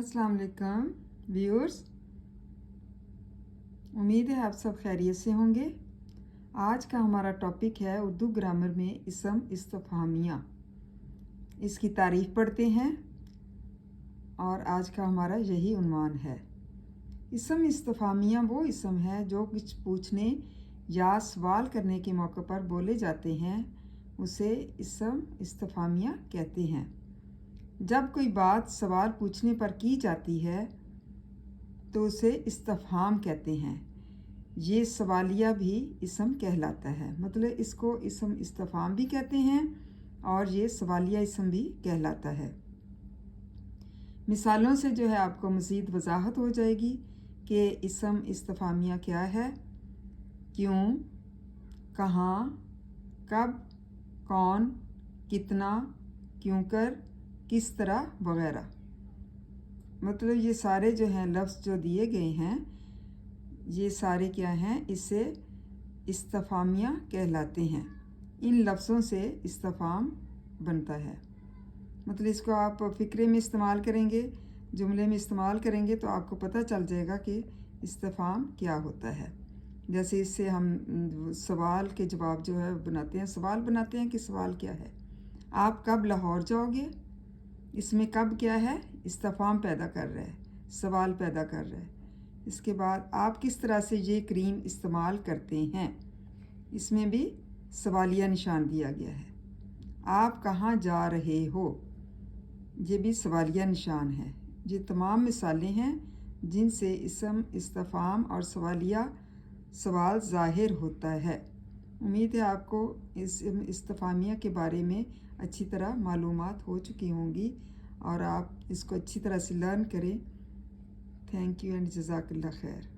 अस्सलाम वालेकुम व्यूअर्स, उम्मीद है आप सब खैरियत से होंगे। आज का हमारा टॉपिक है उर्दू ग्रामर में इसम इस्तफहामिया। इसकी तारीफ पढ़ते हैं और आज का हमारा यही उन्वान है। इसम इस्तफहामिया वो इसम है जो कुछ पूछने या सवाल करने के मौके पर बोले जाते हैं, उसे इसम इस्तफहामिया कहते हैं। जब कोई बात सवाल पूछने पर की जाती है तो उसे इस्तफहाम कहते हैं। ये सवालिया भी इसम कहलाता है, मतलब इसको इसम इस्तफहाम भी कहते हैं और ये सवालिया इसम भी कहलाता है। मिसालों से जो है आपको मज़ीद वजाहत हो जाएगी कि इसम इस्तफहामिया क्या है, क्यों, कहाँ, कब, कौन, कितना, क्यों कर, किस तरह वगैरह। मतलब ये सारे जो हैं लफ्ज़ जो दिए गए हैं, ये सारे क्या हैं, इससे इस्तफहामिया कहलाते हैं। इन लफ्ज़ों से इस्तफहाम बनता है। मतलब इसको आप फ़िक्रे में इस्तेमाल करेंगे, जुमले में इस्तेमाल करेंगे तो आपको पता चल जाएगा कि इस्तफहाम क्या होता है। जैसे इससे हम सवाल के जवाब जो है बनाते हैं, सवाल बनाते हैं कि सवाल क्या है, आप कब लाहौर जाओगे। इसमें कब क्या है, इस्तफहाम पैदा कर रहा है, सवाल पैदा कर रहा है। इसके बाद आप किस तरह से ये क्रीम इस्तेमाल करते हैं, इसमें भी सवालिया निशान दिया गया है। आप कहाँ जा रहे हो, ये भी सवालिया निशान है। ये तमाम मिसालें हैं जिनसे इसम इस्तफहाम और सवालिया सवाल ज़ाहिर होता है। उम्मीद है आपको इस इस्तफहामिया के बारे में अच्छी तरह मालूमात हो चुकी होंगी और आप इसको अच्छी तरह से लर्न करें। थैंक यू एंड जज़ाकल्लाह खैर।